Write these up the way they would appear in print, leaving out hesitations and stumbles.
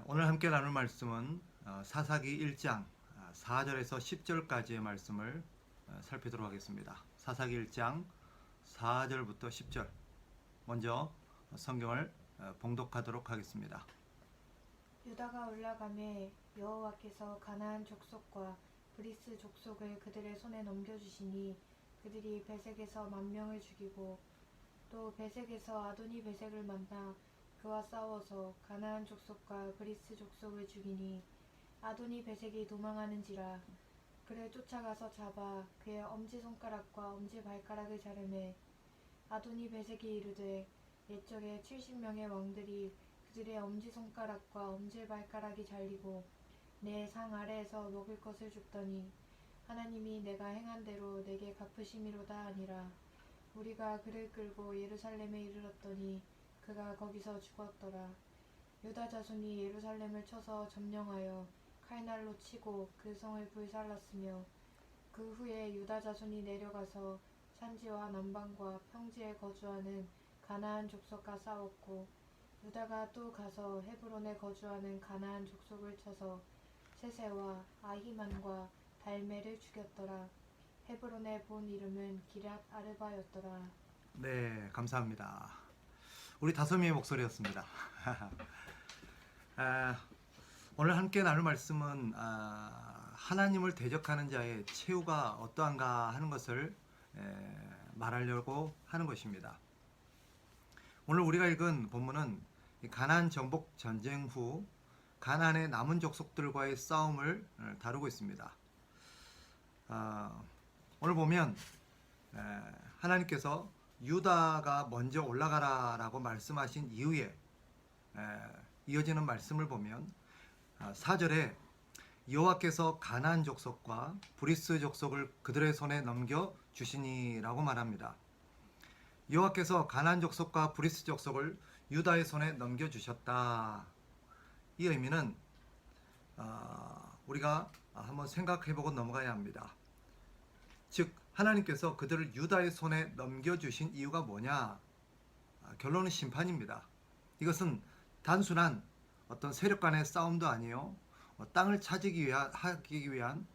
오늘 함께 나눌 말씀은 사사기 1장 4절에서 10절까지의 말씀을 살피도록 하겠습니다. 사사기 1장 4절부터 10절 먼저 성경을 봉독하도록 하겠습니다. 유다가 올라가매 여호와께서 가나안 족속과 브리스 족속을 그들의 손에 넘겨주시니 그들이 베색에서 10,000명을 죽이고 또 베색에서 아도니 베색을 만나 그와 싸워서 가나안 족속과 브리스 족속을 죽이니 아도니 베색이 도망하는지라. 그를 쫓아가서 잡아 그의 엄지손가락과 엄지발가락을 자르매 아도니 베색이 이르되 옛적에 70명의 왕들이 그들의 엄지손가락과 엄지발가락이 잘리고 내 상 아래에서 먹을 것을 줍더니 하나님이 내가 행한 대로 내게 갚으심이로다 하니라. 우리가 그를 끌고 예루살렘에 이르렀더니 그가 거기서 죽었더라. 유다 자손이 예루살렘을 쳐서 점령하여 칼날로 치고 그 성을 불살랐으며 그 후에 유다 자손이 내려가서 산지와 남방과 평지에 거주하는 가나안 족속과 싸웠고 유다가 또 가서 헤브론에 거주하는 가나안 족속을 쳐서 세세와 아히만과 달메를 죽였더라. 헤브론의 본 이름은 기럇 아르바였더라. 네, 감사합니다. 우리 다솜이의 목소리였습니다. 오늘 함께 나눌 말씀은 하나님을 대적하는 자의 최후가 어떠한가 하는 것을 말하려고 하는 것입니다. 오늘 우리가 읽은 본문은 가나안 정복 전쟁 후 가나안의 남은 족속들과의 싸움을 다루고 있습니다. 오늘 보면 하나님께서 유다가 먼저 올라가라라고 말씀하신 이후에 이어지는 말씀을 보면 4절에 여호와께서 가나안 족속과 브리스 족속을 그들의 손에 넘겨 주시니라고 말합니다. 여호와께서 가나안 족속과 브리스 족속을 유다의 손에 넘겨 주셨다. 이 의미는 우리가 한번 생각해보고 넘어가야 합니다. 즉 하나님께서 그들을 유다의 손에 넘겨주신 이유가 뭐냐? 결론은 심판입니다. 이것은 단순한 어떤 세력 간의 싸움도 아니요, 땅을 차지하기 위한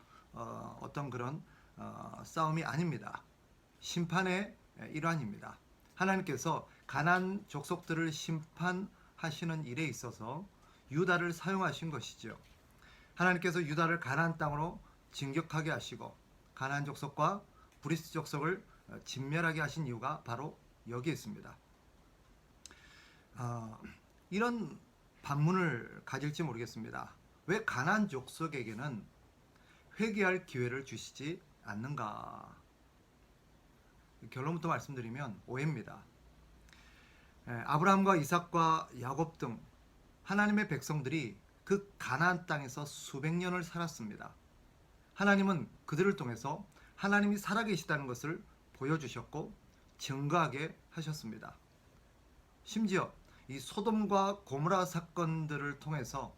어떤 그런 싸움이 아닙니다. 심판의 일환입니다. 하나님께서 가나안 족속들을 심판하시는 일에 있어서 유다를 사용하신 것이죠. 하나님께서 유다를 가나안 땅으로 진격하게 하시고 가나안 족속과 브리스 족속을 진멸하게 하신 이유가 바로 여기에 있습니다. 이런 반문을 가질지 모르겠습니다. 왜 가나안 족속에게는 회개할 기회를 주시지 않는가? 결론부터 말씀드리면 오해입니다. 아브라함과 이삭과 야곱 등 하나님의 백성들이 그 가나안 땅에서 수백 년을 살았습니다. 하나님은 그들을 통해서 하나님이 살아계시다는 것을 보여주셨고 증거하게 하셨습니다. 심지어 이 소돔과 고모라 사건들을 통해서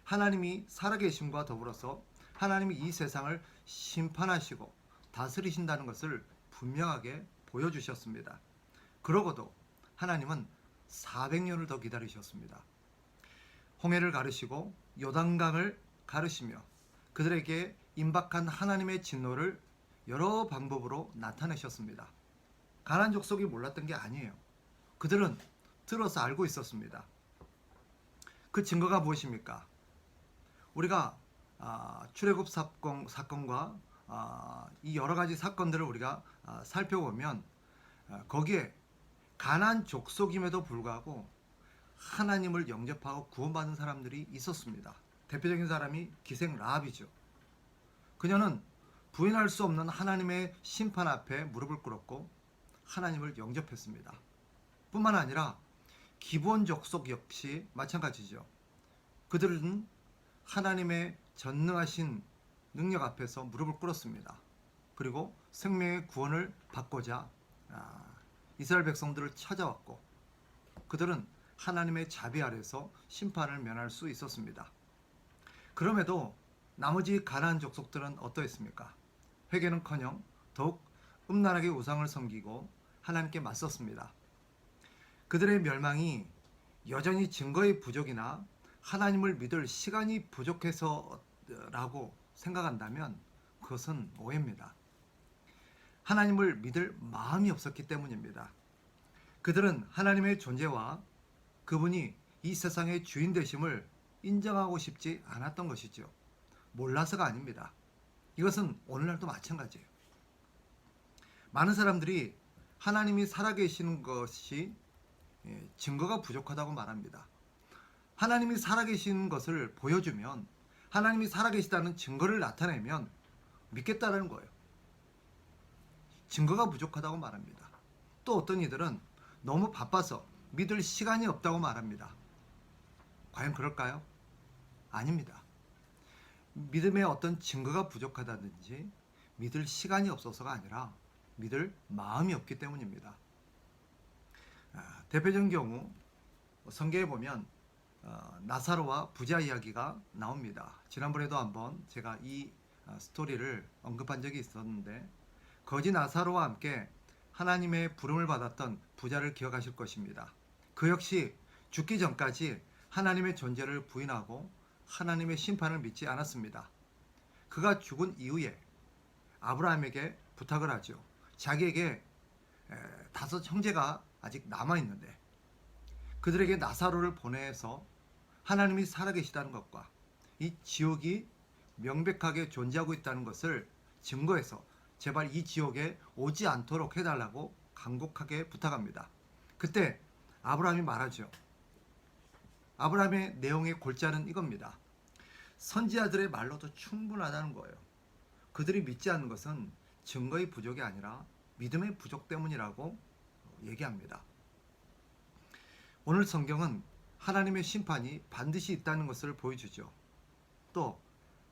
하나님이 살아계심과 더불어서 하나님이 이 세상을 심판하시고 다스리신다는 것을 분명하게 보여주셨습니다. 그러고도 하나님은 400년을 더 기다리셨습니다. 홍해를 가르시고 요단강을 가르시며 그들에게 임박한 하나님의 진노를 여러 방법으로 나타내셨습니다. 가나안 족속이 몰랐던 게 아니에요. 그들은 들어서 알고 있었습니다. 그 증거가 무엇입니까? 우리가 출애굽 사건과 이 여러 가지 사건들을 우리가 살펴보면 거기에 가나안 족속임에도 불구하고 하나님을 영접하고 구원받은 사람들이 있었습니다. 대표적인 사람이 기생 라합이죠. 그녀는 부인할 수 없는 하나님의 심판 앞에 무릎을 꿇었고 하나님을 영접했습니다. 뿐만 아니라 기브온 족속 역시 마찬가지죠. 그들은 하나님의 전능하신 능력 앞에서 무릎을 꿇었습니다. 그리고 생명의 구원을 받고자 이스라엘 백성들을 찾아왔고 그들은 하나님의 자비 아래서 심판을 면할 수 있었습니다. 그럼에도 나머지 가나안 족속들은 어떠했습니까? 회개는커녕 더욱 음란하게 우상을 섬기고 하나님께 맞섰습니다. 그들의 멸망이 여전히 증거의 부족이나 하나님을 믿을 시간이 부족해서라고 생각한다면 그것은 오해입니다. 하나님을 믿을 마음이 없었기 때문입니다. 그들은 하나님의 존재와 그분이 이 세상의 주인 되심을 인정하고 싶지 않았던 것이죠. 몰라서가 아닙니다. 이것은 오늘날도 마찬가지예요. 많은 사람들이 하나님이 살아계시는 것이 증거가 부족하다고 말합니다. 하나님이 살아계시는 것을 보여주면, 하나님이 살아계시다는 증거를 나타내면 믿겠다라는 거예요. 증거가 부족하다고 말합니다. 또 어떤 이들은 너무 바빠서 믿을 시간이 없다고 말합니다. 과연 그럴까요? 아닙니다. 믿음에 어떤 증거가 부족하다든지 믿을 시간이 없어서가 아니라 믿을 마음이 없기 때문입니다. 대표적인 경우 성경에 보면 나사로와 부자 이야기가 나옵니다. 지난번에도 한번 제가 이 스토리를 언급한 적이 있었는데, 거지 나사로와 함께 하나님의 부름을 받았던 부자를 기억하실 것입니다. 그 역시 죽기 전까지 하나님의 존재를 부인하고 하나님의 심판을 믿지 않았습니다. 그가 죽은 이후에 아브라함에게 부탁을 하죠. 자기에게 5 형제가 아직 남아있는데 그들에게 나사로를 보내서 하나님이 살아계시다는 것과 이 지옥이 명백하게 존재하고 있다는 것을 증거해서 제발 이 지옥에 오지 않도록 해달라고 간곡하게 부탁합니다. 그때 아브라함이 말하죠. 아브라함의 내용의 골자는 이겁니다. 선지자들의 말로도 충분하다는 거예요. 그들이 믿지 않는 것은 증거의 부족이 아니라 믿음의 부족 때문이라고 얘기합니다. 오늘 성경은 하나님의 심판이 반드시 있다는 것을 보여주죠. 또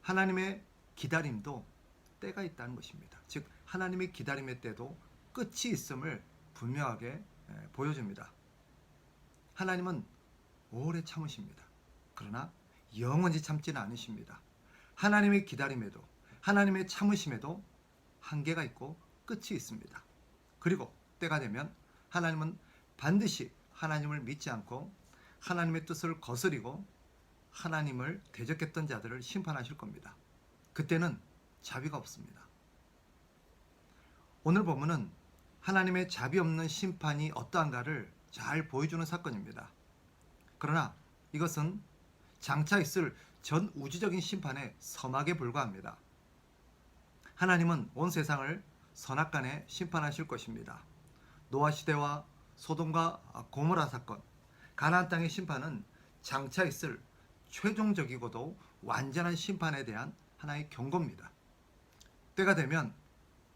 하나님의 기다림도 때가 있다는 것입니다. 즉 하나님의 기다림의 때도 끝이 있음을 분명하게 보여줍니다. 하나님은 오래 참으십니다. 그러나 영원히 참지는 않으십니다. 하나님의 기다림에도, 하나님의 참으심에도 한계가 있고 끝이 있습니다. 그리고 때가 되면 하나님은 반드시 하나님을 믿지 않고 하나님의 뜻을 거스리고 하나님을 대적했던 자들을 심판하실 겁니다. 그때는 자비가 없습니다. 오늘 본문은 하나님의 자비 없는 심판이 어떠한가를 잘 보여주는 사건입니다. 그러나 이것은 장차 있을 전 우주적인 심판의 서막에 불과합니다. 하나님은 온 세상을 선악간에 심판하실 것입니다. 노아 시대와 소돔과 고모라 사건, 가나안 땅의 심판은 장차 있을 최종적이고도 완전한 심판에 대한 하나의 경고입니다. 때가 되면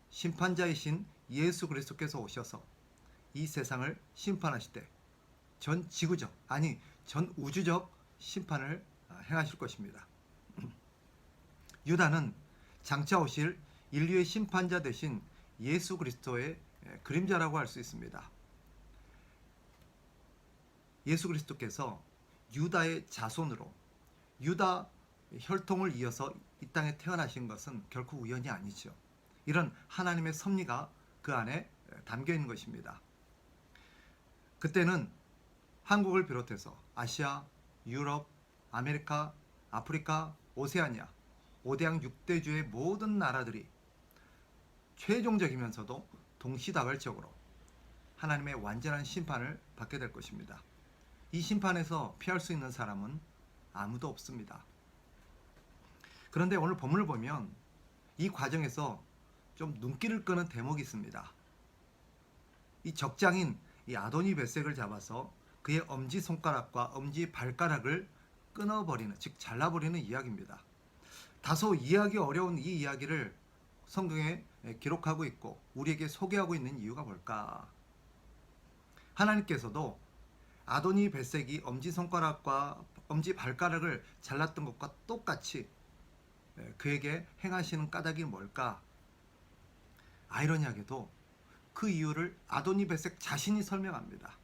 심판자이신 예수 그리스도께서 오셔서 이 세상을 심판하실 때 전 지구적, 아니 전 우주적 심판을 행하실 것입니다. 유다는 장차 오실 인류의 심판자 되신 예수 그리스도의 그림자라고 할 수 있습니다. 예수 그리스도께서 유다의 자손으로 유다 혈통을 이어서 이 땅에 태어나신 것은 결코 우연이 아니죠. 이런 하나님의 섭리가 그 안에 담겨 있는 것입니다. 그때는 한국을 비롯해서 아시아, 유럽, 아메리카, 아프리카, 오세아니아, 5대양 6대주의 모든 나라들이 최종적이면서도 동시다발적으로 하나님의 완전한 심판을 받게 될 것입니다. 이 심판에서 피할 수 있는 사람은 아무도 없습니다. 그런데 오늘 본문을 보면 이 과정에서 좀 눈길을 끄는 대목이 있습니다. 이 적장인 이 아도니 벳색을 잡아서 그의 엄지손가락과 엄지발가락을 끊어버리는, 즉 잘라버리는 이야기입니다. 다소 이해하기 어려운 이 이야기를 성경에 기록하고 있고 우리에게 소개하고 있는 이유가 뭘까? 하나님께서도 아도니 벳색이 엄지손가락과 엄지발가락을 잘랐던 것과 똑같이 그에게 행하시는 까닭이 뭘까? 아이러니하게도 그 이유를 아도니 벳색 자신이 설명합니다.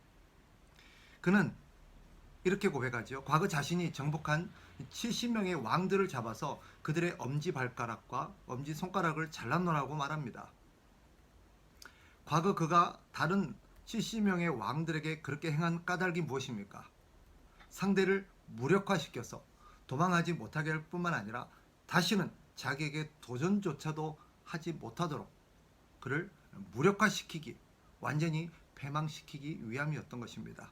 그는 이렇게 고백하죠. 과거 자신이 정복한 70명의 왕들을 잡아서 그들의 엄지발가락과 엄지손가락을 잘랐노라고 말합니다. 과거 그가 다른 70명의 왕들에게 그렇게 행한 까닭이 무엇입니까? 상대를 무력화시켜서 도망하지 못하게 할 뿐만 아니라 다시는 자기에게 도전조차도 하지 못하도록 그를 무력화시키기, 완전히 패망시키기 위함이었던 것입니다.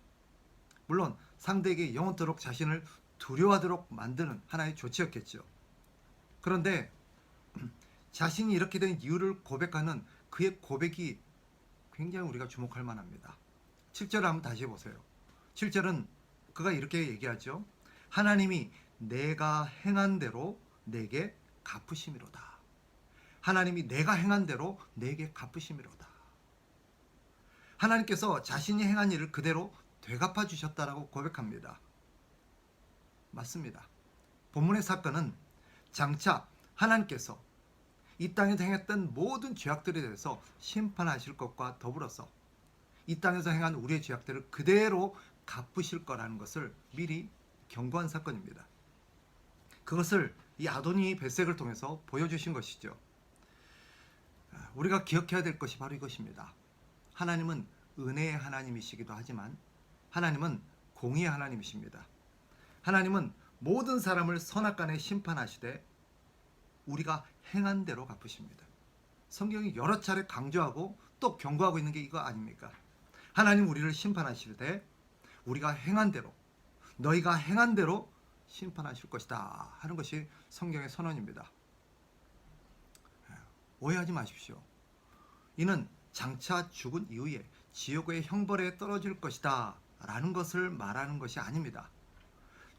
물론 상대에게 영원토록 자신을 두려워하도록 만드는 하나의 조치였겠죠. 그런데 자신이 이렇게 된 이유를 고백하는 그의 고백이 굉장히 우리가 주목할 만합니다. 7절을 한번 다시 보세요. 7절은 그가 이렇게 얘기하죠. 하나님이 내가 행한 대로 내게 갚으심이로다. 하나님이 내가 행한 대로 내게 갚으심이로다. 하나님께서 자신이 행한 일을 그대로 되갚아 주셨다라고 고백합니다. 맞습니다. 본문의 사건은 장차 하나님께서 이 땅에서 행했던 모든 죄악들에 대해서 심판하실 것과 더불어서 이 땅에서 행한 우리의 죄악들을 그대로 갚으실 거라는 것을 미리 경고한 사건입니다. 그것을 이 아도니 벳색을 통해서 보여주신 것이죠. 우리가 기억해야 될 것이 바로 이것입니다. 하나님은 은혜의 하나님이시기도 하지만 하나님은 공의의 하나님이십니다. 하나님은 모든 사람을 선악간에 심판하시되 우리가 행한 대로 갚으십니다. 성경이 여러 차례 강조하고 또 경고하고 있는 게 이거 아닙니까? 하나님 우리를 심판하실 때 우리가 행한 대로, 너희가 행한 대로 심판하실 것이다 하는 것이 성경의 선언입니다. 오해하지 마십시오. 이는 장차 죽은 이후에 지옥의 형벌에 떨어질 것이다 라는 것을 말하는 것이 아닙니다.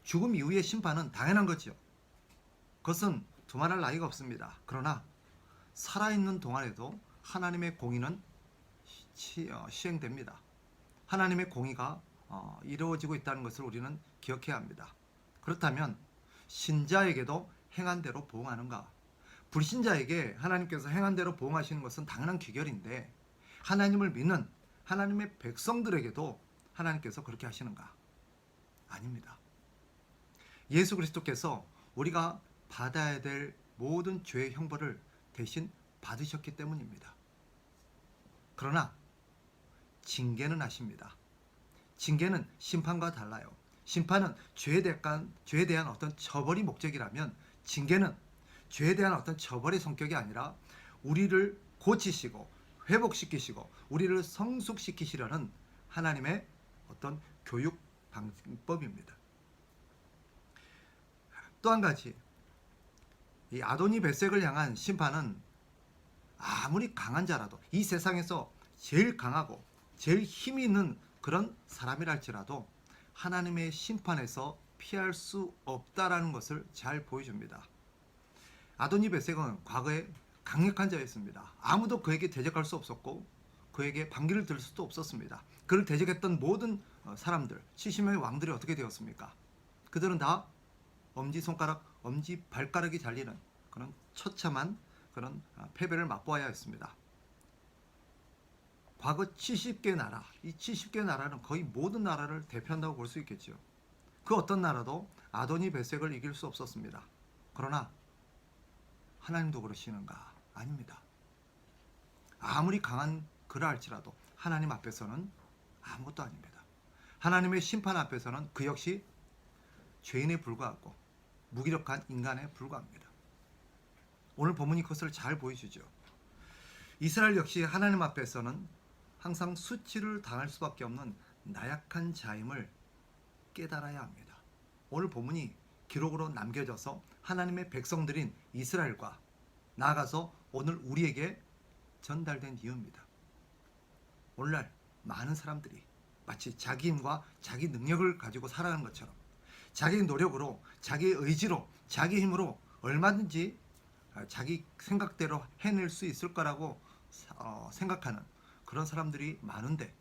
죽음 이후의 심판은 당연한 거죠. 그것은 두말할 나위가 없습니다. 그러나 살아있는 동안에도 하나님의 공의는 시행됩니다. 하나님의 공의가 이루어지고 있다는 것을 우리는 기억해야 합니다. 그렇다면 신자에게도 행한 대로 보응하는가? 불신자에게 하나님께서 행한 대로 보응하시는 것은 당연한 귀결인데 하나님을 믿는 하나님의 백성들에게도 하나님께서 그렇게 하시는가? 아닙니다. 예수 그리스도께서 우리가 받아야 될 모든 죄의 형벌을 대신 받으셨기 때문입니다. 그러나 징계는 하십니다. 징계는 심판과 달라요. 심판은 죄에 대한 어떤 처벌이 목적이라면 징계는 죄에 대한 어떤 처벌의 성격이 아니라 우리를 고치시고 회복시키시고 우리를 성숙시키시려는 하나님의 어떤 교육 방법입니다. 또 한 가지, 이 아도니 벳색을 향한 심판은 아무리 강한 자라도 이 세상에서 제일 강하고 제일 힘이 있는 그런 사람이랄지라도 하나님의 심판에서 피할 수 없다라는 것을 잘 보여줍니다. 아도니 벳색은 과거에 강력한 자였습니다. 아무도 그에게 대적할 수 없었고 그에게 반기를 들 수도 없었습니다. 그를 대적했던 모든 사람들, 70명의 왕들이 어떻게 되었습니까? 그들은 다 엄지손가락, 엄지발가락이 잘리는 그런 처참한 그런 패배를 맛보아야 했습니다. 과거 70개 나라, 이 70개 나라는 거의 모든 나라를 대표한다고 볼 수 있겠죠. 그 어떤 나라도 아도니 벳색을 이길 수 없었습니다. 그러나 하나님도 그러시는가? 아닙니다. 아무리 강한 그라 할지라도 하나님 앞에서는 아무것도 아닙니다. 하나님의 심판 앞에서는 그 역시 죄인에 불과하고 무기력한 인간에 불과합니다. 오늘 본문이 그것을 잘 보여주죠. 이스라엘 역시 하나님 앞에서는 항상 수치를 당할 수밖에 없는 나약한 자임을 깨달아야 합니다. 오늘 본문이 기록으로 남겨져서 하나님의 백성들인 이스라엘과 나아가서 오늘 우리에게 전달된 이유입니다. 오늘날 많은 사람들이 마치 자기 힘과 자기 능력을 가지고 살아가는 것처럼 자기 노력으로, 자기 의지로, 자기 힘으로 얼마든지 자기 생각대로 해낼 수 있을 거라고 생각하는 그런 사람들이 많은데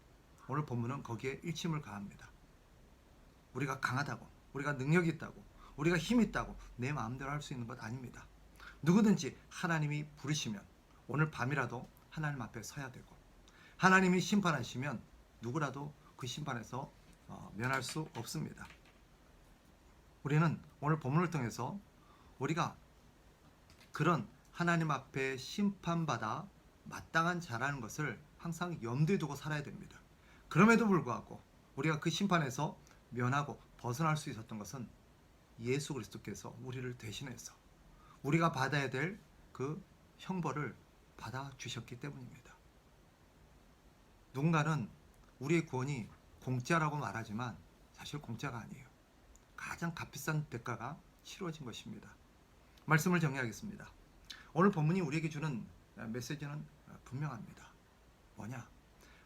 오늘 본문은 거기에 일침을 가합니다. 우리가 강하다고, 우리가 능력이 있다고, 우리가 힘이 있다고 내 마음대로 할 수 있는 것 아닙니다. 누구든지 하나님이 부르시면 오늘 밤이라도 하나님 앞에 서야 되고 하나님이 심판하시면 누구라도 그 심판에서 면할 수 없습니다. 우리는 오늘 본문을 통해서 우리가 그런 하나님 앞에 심판받아 마땅한 자라는 것을 항상 염두에 두고 살아야 됩니다. 그럼에도 불구하고 우리가 그 심판에서 면하고 벗어날 수 있었던 것은 예수 그리스도께서 우리를 대신해서 우리가 받아야 될 그 형벌을 받아 주셨기 때문입니다. 누군가는 우리의 구원이 공짜라고 말하지만 사실 공짜가 아니에요. 가장 값비싼 대가가 치러진 것입니다. 말씀을 정리하겠습니다. 오늘 본문이 우리에게 주는 메시지는 분명합니다. 뭐냐?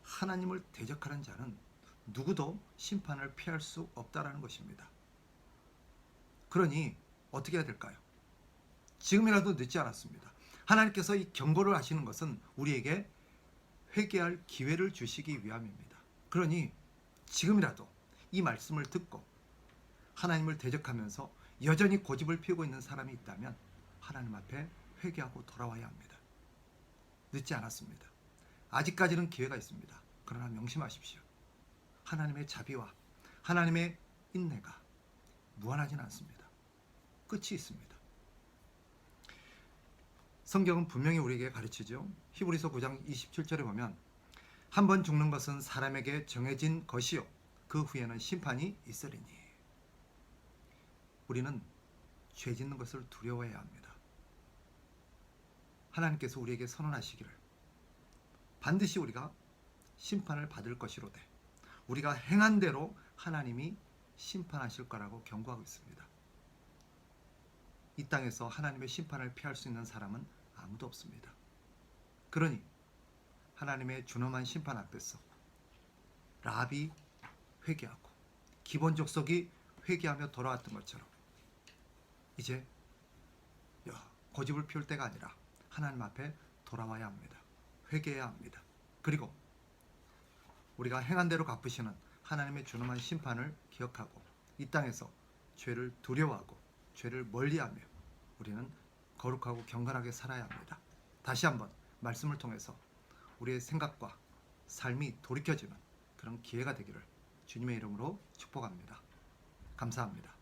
하나님을 대적하는 자는 누구도 심판을 피할 수 없다라는 것입니다. 그러니 어떻게 해야 될까요? 지금이라도 늦지 않았습니다. 하나님께서 이 경고를 하시는 것은 우리에게 회개할 기회를 주시기 위함입니다. 그러니 지금이라도 이 말씀을 듣고 하나님을 대적하면서 여전히 고집을 피우고 있는 사람이 있다면 하나님 앞에 회개하고 돌아와야 합니다. 늦지 않았습니다. 아직까지는 기회가 있습니다. 그러나 명심하십시오. 하나님의 자비와 하나님의 인내가 무한하지는 않습니다. 끝이 있습니다. 성경은 분명히 우리에게 가르치죠. 히브리서 9장 27절에 보면 한 번 죽는 것은 사람에게 정해진 것이요 그 후에는 심판이 있으리니. 우리는 죄 짓는 것을 두려워해야 합니다. 하나님께서 우리에게 선언하시기를 반드시 우리가 심판을 받을 것이로되 우리가 행한 대로 하나님이 심판하실 거라고 경고하고 있습니다. 이 땅에서 하나님의 심판을 피할 수 있는 사람은 아무도 없습니다. 그러니 하나님의 준엄한 심판 앞에서 라합이 회개하고 기본 족속이 회개하며 돌아왔던 것처럼 이제 고집을 피울 때가 아니라 하나님 앞에 돌아와야 합니다. 회개해야 합니다. 그리고 우리가 행한 대로 갚으시는 하나님의 준엄한 심판을 기억하고 이 땅에서 죄를 두려워하고 죄를 멀리하며 우리는 거룩하고 경건하게 살아야 합니다. 다시 한번 말씀을 통해서 우리의 생각과 삶이 돌이켜지는 그런 기회가 되기를 주님의 이름으로 축복합니다. 감사합니다.